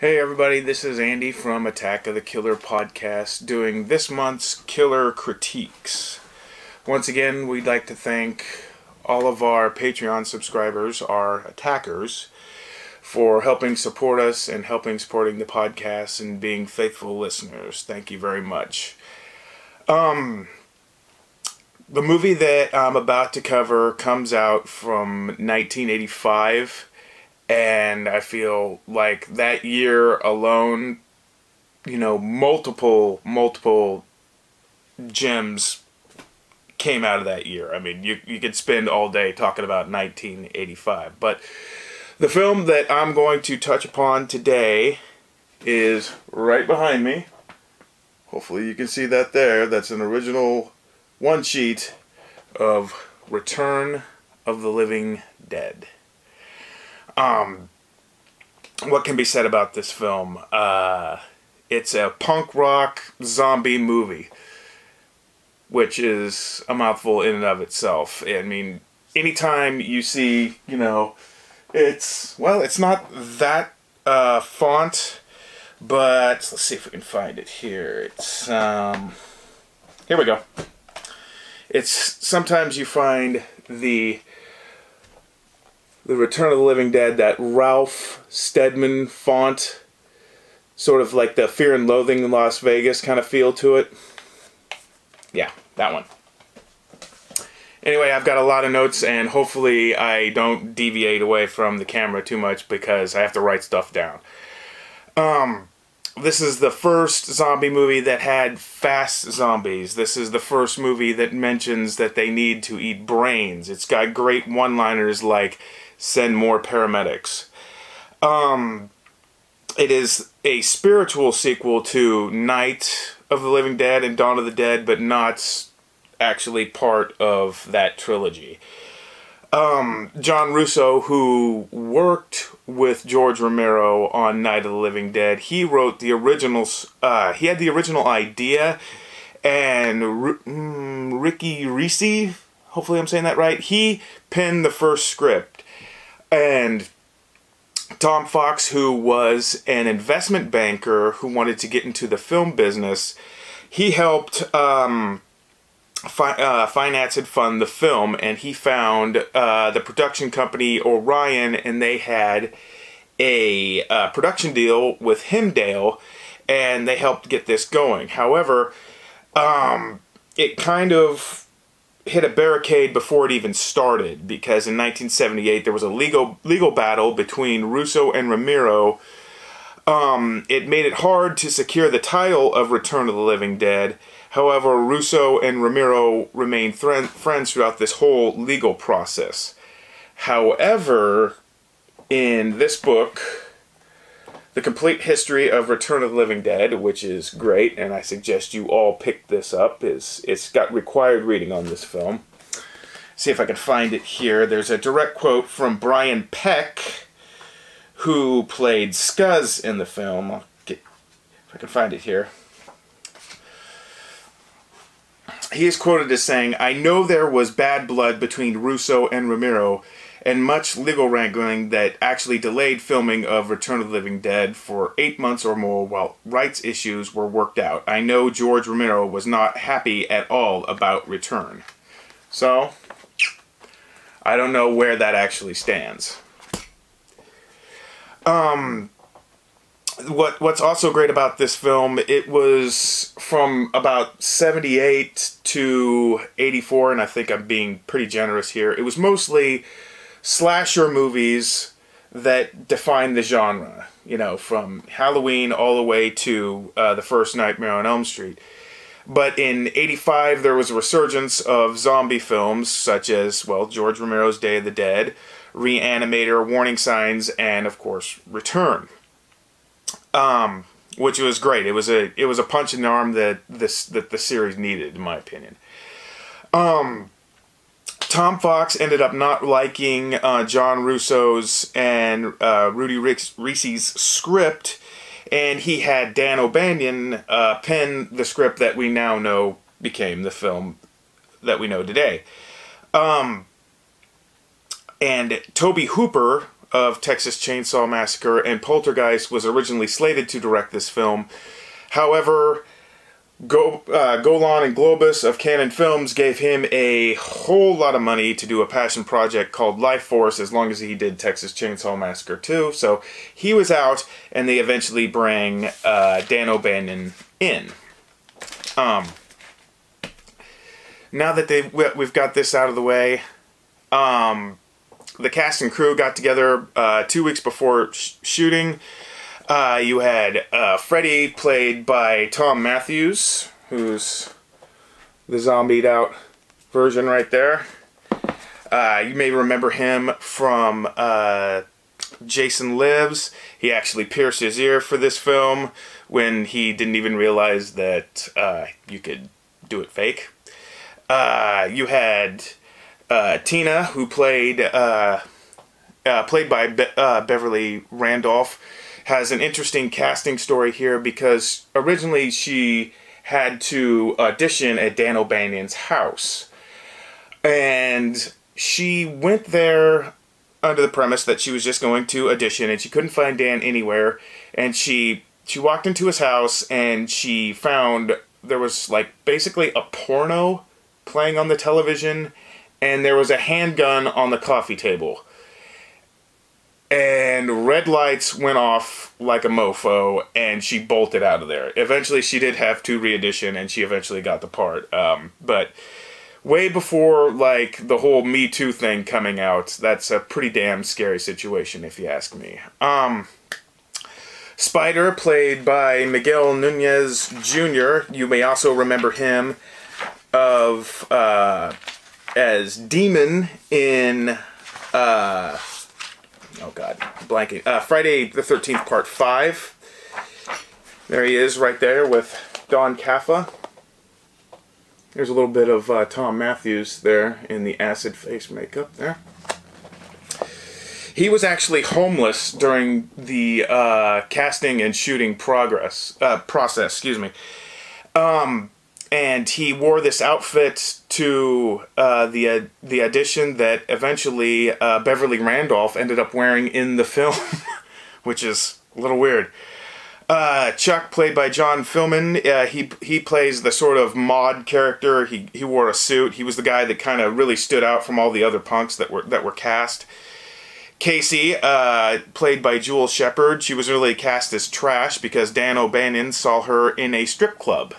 Hey everybody, this is Andy from Attack of the Killer Podcast doing this month's Killer Critiques. Once again, we'd like to thank all of our Patreon subscribers, our attackers, for helping support us and supporting the podcast and being faithful listeners. Thank you very much. The movie that I'm about to cover comes out from 1985. And I feel like that year alone, multiple gems came out of that year. I mean, you could spend all day talking about 1985. But the film that I'm going to touch upon today is right behind me. Hopefully you can see that there. That's an original one sheet of Return of the Living Dead. What can be said about this film? It's a punk rock zombie movie, which is a mouthful in and of itself. I mean, anytime you see, it's not that font, but let's see if we can find it here. It's here we go. It's sometimes you find the Return of the Living Dead, that Ralph Steadman font, sort of like the Fear and Loathing in Las Vegas kind of feel to it. Yeah, that one. Anyway, I've got a lot of notes, and hopefully I don't deviate away from the camera too much because I have to write stuff down. This is the first zombie movie that had fast zombies. This is the first movie that mentions that they need to eat brains. It's got great one-liners like, "Send more paramedics." It is a spiritual sequel to Night of the Living Dead and Dawn of the Dead, but not actually part of that trilogy. John Russo, who worked with George Romero on Night of the Living Dead, he wrote the originals. He had the original idea, and Ricky Ricci, hopefully I'm saying that right, he penned the first script. And Tom Fox, who was an investment banker who wanted to get into the film business, he helped finance and fund the film, and he found the production company Orion, and they had a production deal with Hemdale, and they helped get this going. However, it kind of hit a barricade before it even started, because in 1978 there was a legal battle between Russo and Romero. It made it hard to secure the title of Return of the Living Dead. However, Russo and Romero remained friends throughout this whole legal process. However, in this book, The Complete History of Return of the Living Dead, which is great, and I suggest you all pick this up. It's got required reading on this film. See if I can find it here. There's a direct quote from Brian Peck, who played Scuzz in the film. I'll get, if I can find it here. He is quoted as saying, "I know there was bad blood between Russo and Romero, and much legal wrangling that actually delayed filming of Return of the Living Dead for 8 months or more while rights issues were worked out. I know George Romero was not happy at all about Return." So, I don't know where that actually stands. What's also great about this film, it was from about 78 to 84, and I think I'm being pretty generous here. It was mostly slasher movies that define the genre, from Halloween all the way to the first Nightmare on Elm Street. But in 85, there was a resurgence of zombie films, such as, George Romero's Day of the Dead, Reanimator, Warning Signs, and, of course, Return. Which was great. It was a punch in the arm that the series needed, in my opinion. Tom Fox ended up not liking John Russo's and Rudy Ricci's script, and he had Dan O'Banion pen the script that we now know became the film that we know today. And Tobe Hooper of Texas Chainsaw Massacre, and Poltergeist was originally slated to direct this film. However, Golan and Globus of Canon Films gave him a whole lot of money to do a passion project called Life Force as long as he did Texas Chainsaw Massacre 2. So he was out, and they eventually bring Dan O'Bannon in. Now that we've got this out of the way, the cast and crew got together 2 weeks before shooting. You had Freddy, played by Tom Matthews, who's the zombied out version right there. You may remember him from Jason Lives. He actually pierced his ear for this film when he didn't even realize that you could do it fake. You had Tina, who played by Beverly Randolph, has an interesting casting story here because originally she had to audition at Dan O'Bannon's house. And she went there under the premise that she was just going to audition, and she couldn't find Dan anywhere. And she walked into his house, and she found there was like basically a porno playing on the television, and there was a handgun on the coffee table. And red lights went off like a mofo, and she bolted out of there. Eventually, she did have to re-audition, and she eventually got the part. But way before, like, the whole Me Too thing coming out, that's a pretty damn scary situation, if you ask me. Spider, played by Miguel Nunez Jr. You may also remember him as Demon in... oh god, blanking. Friday the 13th, Part 5. There he is right there with Don Caffa. There's a little bit of Tom Matthews there in the acid face makeup there. He was actually homeless during the casting and shooting process. Excuse me. And he wore this outfit to the audition that eventually Beverly Randolph ended up wearing in the film, which is a little weird. Chuck, played by John Fillman, he plays the sort of mod character. He wore a suit. He was the guy that kind of really stood out from all the other punks that were cast. Casey, played by Jewel Shepard, she was really cast as trash because Dan O'Bannon saw her in a strip club.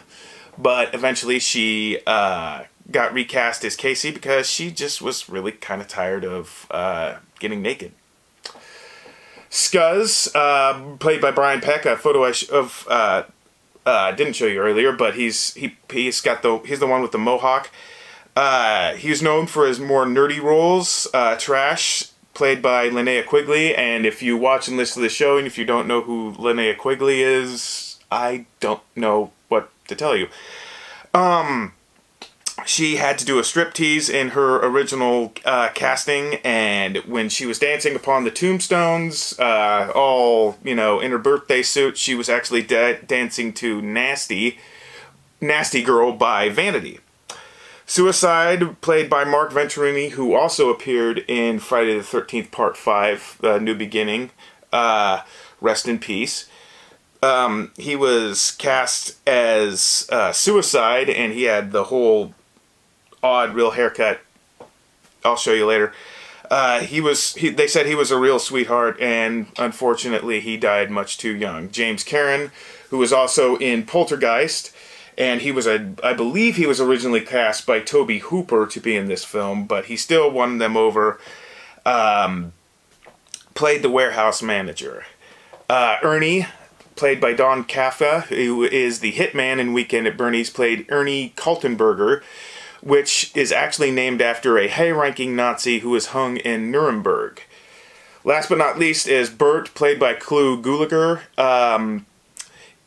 But eventually she got recast as Casey because she just was really kind of tired of getting naked. Scuzz, played by Brian Peck, a photo I didn't show you earlier, but he's the one with the mohawk. He's known for his more nerdy roles. Trash, played by Linnea Quigley, and if you watch and listen to the show, and if you don't know who Linnea Quigley is, I don't know what to tell you. She had to do a striptease in her original casting, and when she was dancing upon the tombstones, all, you know, in her birthday suit, she was actually dancing to Nasty Girl by Vanity. Suicide, played by Mark Venturini, who also appeared in Friday the 13th Part 5, New Beginning. Rest in peace. He was cast as Suicide, and he had the whole odd real haircut. I'll show you later. They said he was a real sweetheart, and unfortunately he died much too young. James Karen, who was also in Poltergeist, and I believe he was originally cast by Tobe Hooper to be in this film, but he still won them over. Played the warehouse manager. Ernie, played by Don Caffa, who is the hitman in Weekend at Bernie's, played Ernie Kaltenberger, which is actually named after a high-ranking Nazi who was hung in Nuremberg. Last but not least is Bert, played by Clu Gulager.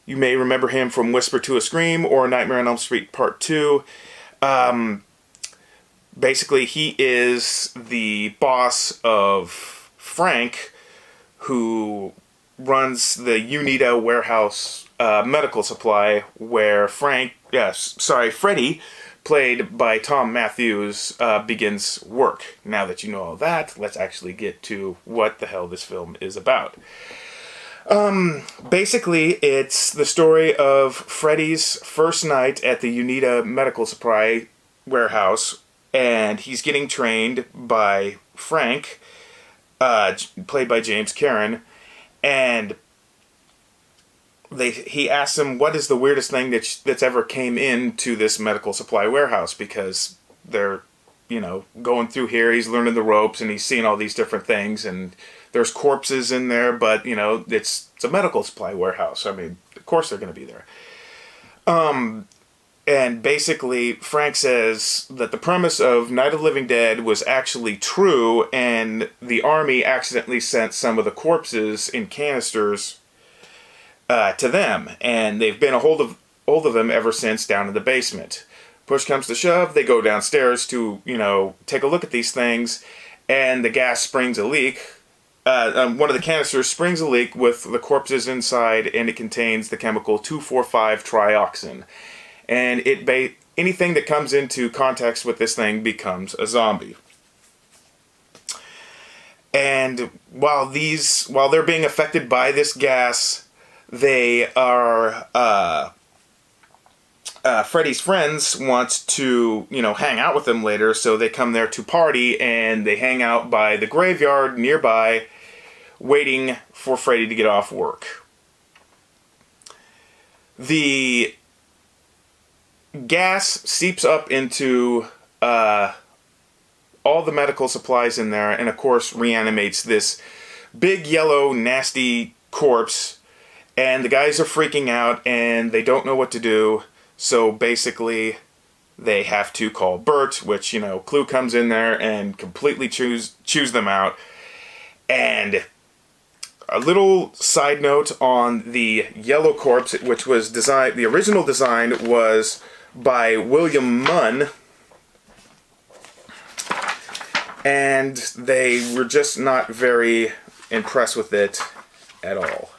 You may remember him from Whisper to a Scream or Nightmare on Elm Street Part 2. Basically, he is the boss of Frank, who runs the Unita warehouse medical supply, where Freddy, played by Tom Matthews, begins work. Now that you know all that, let's actually get to what the hell this film is about. Basically, it's the story of Freddy's first night at the Unita medical supply warehouse, and he's getting trained by Frank, played by James Karen, and he asks him what is the weirdest thing that's ever came into this medical supply warehouse, because they're, you know, going through here, he's learning the ropes, and he's seeing all these different things, and there's corpses in there, but, you know, it's a medical supply warehouse. I mean, of course they're going to be there. And basically, Frank says that the premise of Night of the Living Dead was actually true, and the army accidentally sent some of the corpses in canisters to them, and they've been a hold of them ever since down in the basement. Push comes to shove, they go downstairs to, you know, take a look at these things, and the gas springs a leak. One of the canisters springs a leak with the corpses inside, and it contains the chemical 2,4,5-trioxin. And anything that comes into contact with this thing becomes a zombie. And while they're being affected by this gas, they are Freddy's friends want to, you know, hang out with them later, so they come there to party, and they hang out by the graveyard nearby, waiting for Freddy to get off work. The gas seeps up into all the medical supplies in there, and of course reanimates this big yellow nasty corpse, and the guys are freaking out and they don't know what to do, so basically they have to call Bert, which, you know, Clue comes in there and completely chews them out. And a little side note on the yellow corpse, which was designed, the original design was by William Munn, and they were just not very impressed with it at all,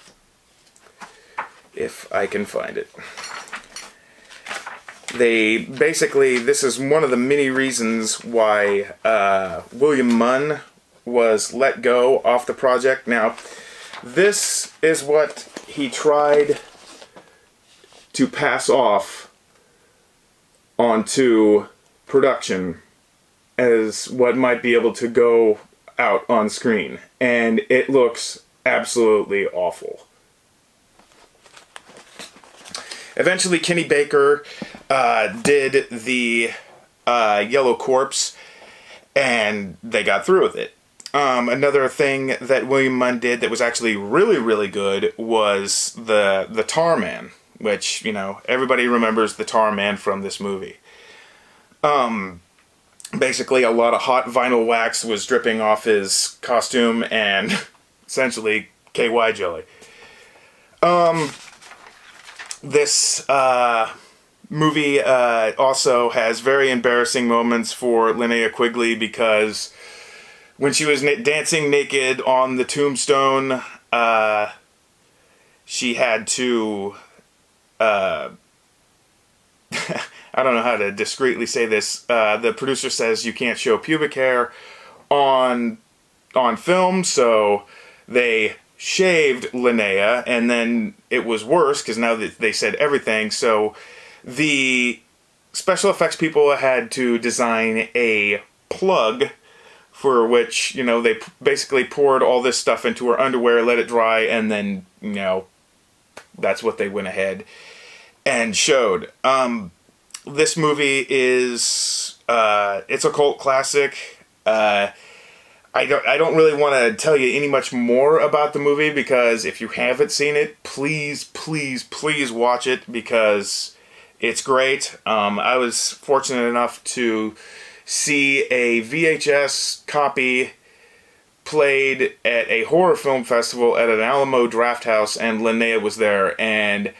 if I can find it. This is one of the many reasons why William Munn was let go off the project. Now, this is what he tried to pass off onto production as what might be able to go out on screen, and it looks absolutely awful. Eventually, Kenny Baker did the yellow corpse, and they got through with it. Another thing that William Munn did that was actually really, really good was the Tar Man, which, you know, everybody remembers the Tar Man from this movie. Basically, a lot of hot vinyl wax was dripping off his costume, and essentially KY jelly. This movie also has very embarrassing moments for Linnea Quigley, because when she was dancing naked on the tombstone, she had to I don't know how to discreetly say this. The producer says you can't show pubic hair on film, so they shaved Linnea, and then it was worse because now that they said everything, so the special effects people had to design a plug for which, you know, they basically poured all this stuff into her underwear, let it dry, and then, you know, that's what they went ahead and showed. This movie is, it's a cult classic. I don't really want to tell you any much more about the movie, because if you haven't seen it, please, please, please watch it, because it's great. I was fortunate enough to see a VHS copy played at a horror film festival at an Alamo Draft House, and Linnea was there, and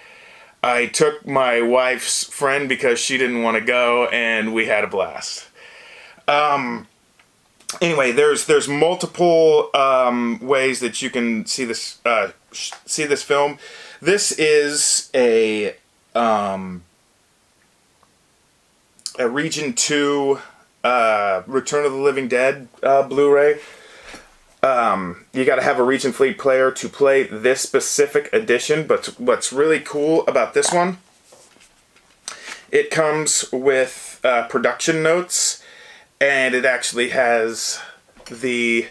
I took my wife's friend because she didn't want to go, and we had a blast. Anyway, there's multiple ways that you can see this film. This is a a Region 2 Return of the Living Dead Blu-ray. You got to have a Region Fleet player to play this specific edition, but what's really cool about this one, it comes with production notes, and it actually has the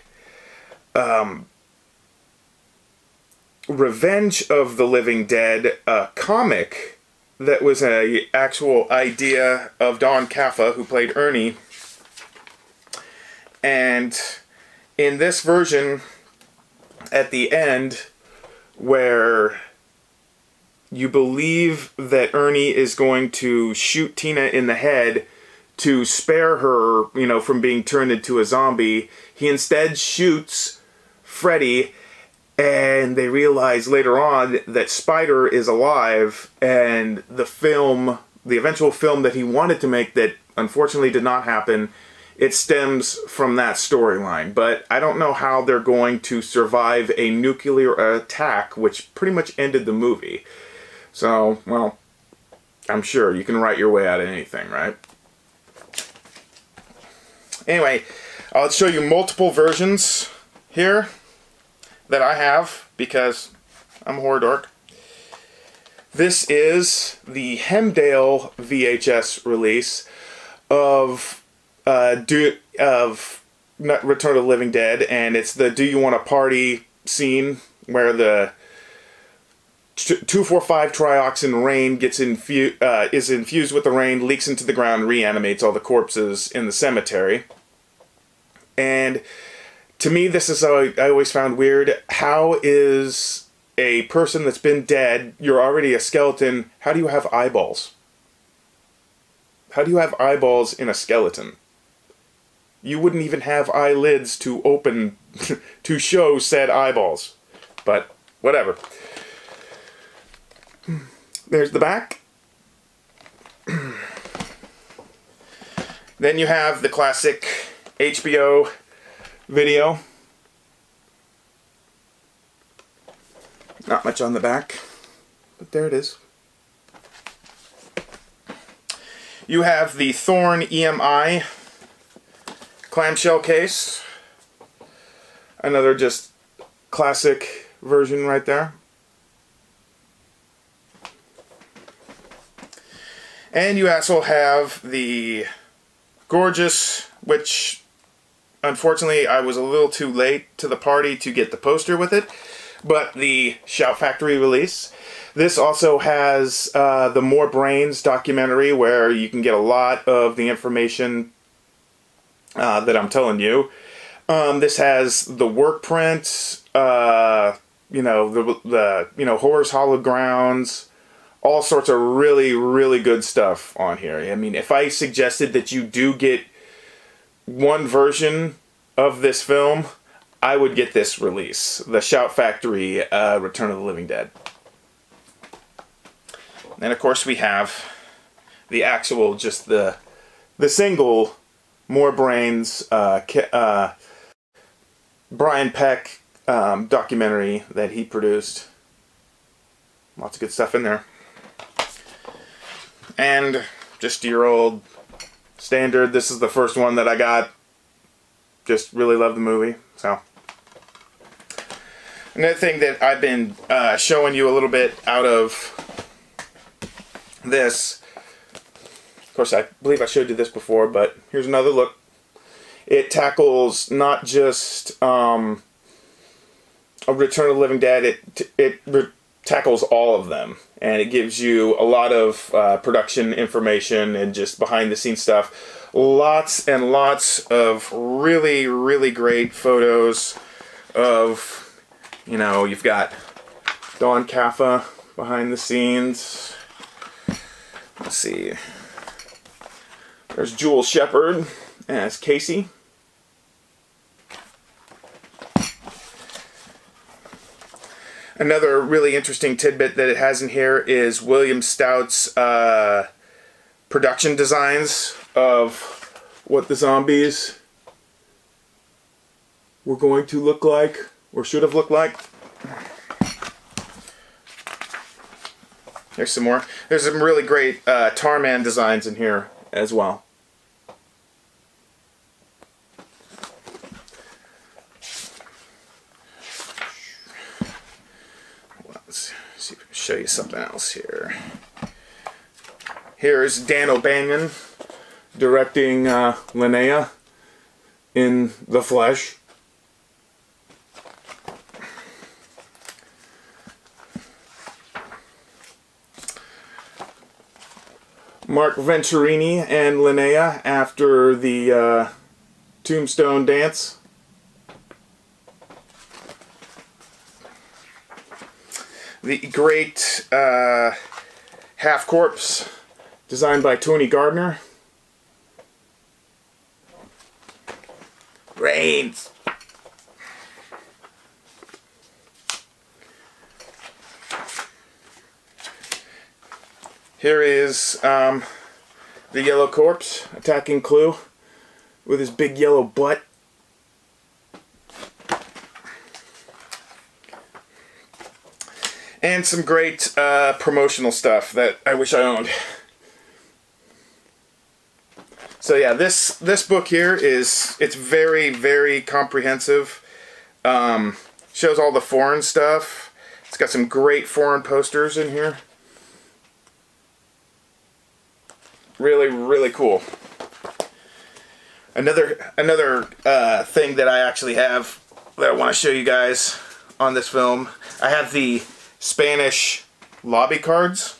Revenge of the Living Dead comic that was an actual idea of Don Caffa, who played Ernie. And in this version, at the end, where you believe that Ernie is going to shoot Tina in the head to spare her, you know, from being turned into a zombie, he instead shoots Freddy, and they realize later on that Spider is alive, and the film, the eventual film that he wanted to make that unfortunately did not happen, it stems from that storyline. But I don't know how they're going to survive a nuclear attack, which pretty much ended the movie. So, well, I'm sure you can write your way out of anything, right? Anyway, I'll show you multiple versions here that I have, because I'm a horror dork. This is the Hemdale VHS release of Return of the Living Dead, and it's the Do You Want to Party scene where the 2,4,5-trioxin rain gets is infused with the rain, leaks into the ground, reanimates all the corpses in the cemetery. And to me, this is I always found weird. How is a person that's been dead, you're already a skeleton, how do you have eyeballs? How do you have eyeballs in a skeleton? You wouldn't even have eyelids to open to show said eyeballs. But whatever. There's the back. Then you have the classic HBO video. Not much on the back, but there it is. You have the Thorn EMI clamshell case. Another just classic version right there. And you also have the gorgeous, which unfortunately I was a little too late to the party to get the poster with it, but the Shout Factory release. This also has the More Brains documentary, where you can get a lot of the information that I'm telling you. This has the work print, you know, the Horror's Hollow Grounds, all sorts of really, really good stuff on here. I mean, if I suggested that you do get one version of this film, I would get this release, the Shout Factory Return of the Living Dead. And of course we have the actual, just the single More Brains Brian Peck documentary that he produced. Lots of good stuff in there. And just your old standard, this is the first one that I got. Just really love the movie. So another thing that I've been showing you a little bit out of this, of course I believe I showed you this before, but here's another look. It tackles not just a Return of the Living Dead, it tackles all of them, and it gives you a lot of production information and just behind the scenes stuff. Lots and lots of really, really great photos of, you know, you've got Don Caffa behind the scenes. Let's see. There's Jewel Shepard as Casey. Another really interesting tidbit that it has in here is William Stout's production designs of what the zombies were going to look like, or should have looked like. There's some more. There's some really great Tarman designs in here as well. Let's see if I can show you something else here. Here's Dan O'Banion directing Linnea in the flesh. Mark Venturini and Linnea after the tombstone dance. The great Half Corpse, designed by Tony Gardner. Brains. Here is the Yellow Corpse attacking Clue with his big yellow butt. And some great promotional stuff that I wish I owned. So yeah, this book here it's very, very comprehensive. Shows all the foreign stuff. It's got some great foreign posters in here. Really, really cool. Another thing that I actually have that I want to show you guys on this film. I have the Spanish lobby cards.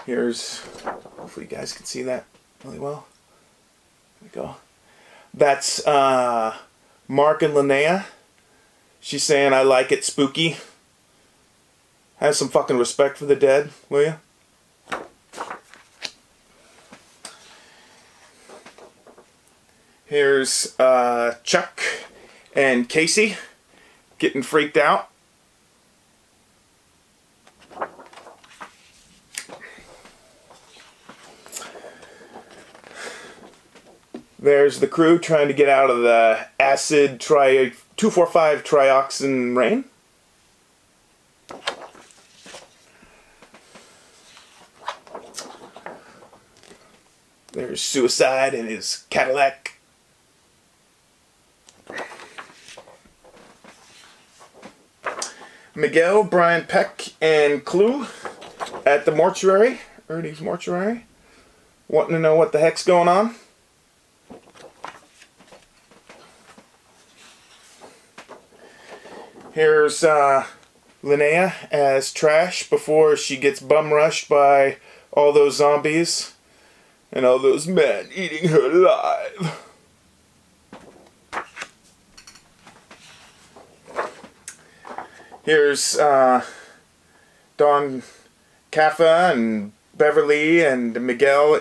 Here's, hopefully you guys can see that really well. There we go. That's Mark and Linnea. She's saying, "I like it spooky." Have some fucking respect for the dead, will you? Here's Chuck and Casey getting freaked out. There's the crew trying to get out of the acid 2,4,5 trioxin rain. There's Suicide in his Cadillac. Miguel, Brian Peck, and Clue at the mortuary, Ernie's mortuary, wanting to know what the heck's going on. Here's Linnea as Trash before she gets bum rushed by all those zombies and all those men eating her alive. Here's Don Caffa and Beverly and Miguel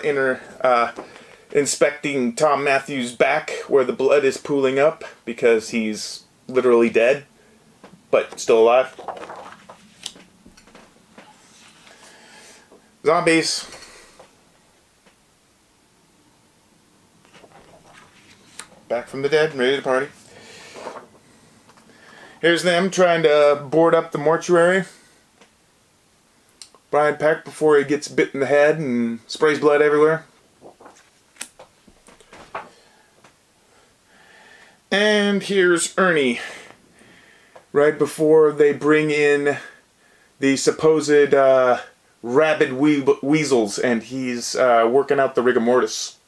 inspecting Tom Matthews' back where the blood is pooling up because he's literally dead, but still alive. Zombies. Back from the dead, ready to party. Here's them trying to board up the mortuary. Brian Peck before he gets bit in the head and sprays blood everywhere. And here's Ernie right before they bring in the supposed rabid weasels and he's working out the rigor mortis.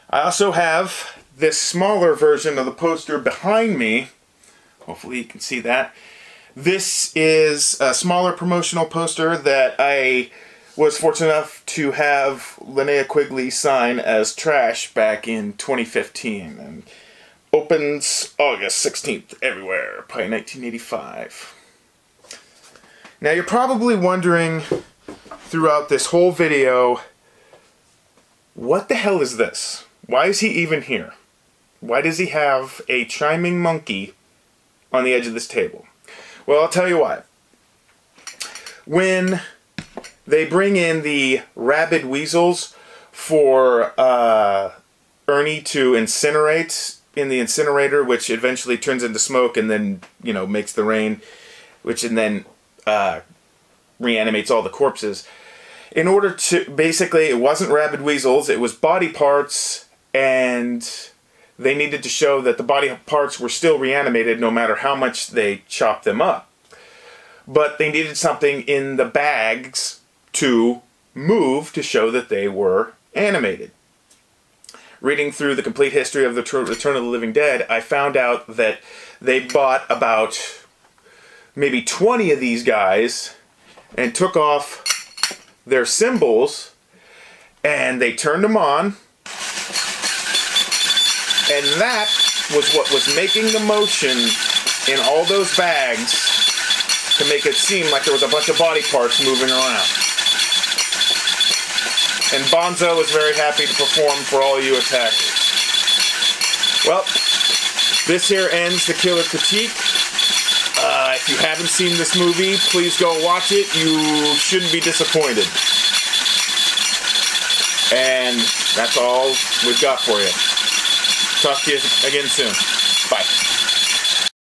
I also have this smaller version of the poster behind me. Hopefully you can see that. This is a smaller promotional poster that I was fortunate enough to have Linnea Quigley sign as Trash back in 2015. And opens August 16th everywhere, probably 1985. Now you're probably wondering throughout this whole video, what the hell is this? Why is he even here? Why does he have a chiming monkey on the edge of this table? Well, I'll tell you why. When they bring in the rabid weasels for Ernie to incinerate in the incinerator, which eventually turns into smoke and then, you know, makes the rain, which and then reanimates all the corpses. In order to, basically, it wasn't rabid weasels, it was body parts, and they needed to show that the body parts were still reanimated no matter how much they chopped them up. But they needed something in the bags to move to show that they were animated. Reading through the complete history of the Return of the Living Dead, I found out that they bought about maybe 20 of these guys and took off their symbols, and they turned them on, and that was what was making the motion in all those bags to make it seem like there was a bunch of body parts moving around. And Bonzo was very happy to perform for all you attackers. Well, this here ends the Killer Critique. If you haven't seen this movie, please go watch it. You shouldn't be disappointed. And that's all we've got for you. Talk to you again soon. Bye.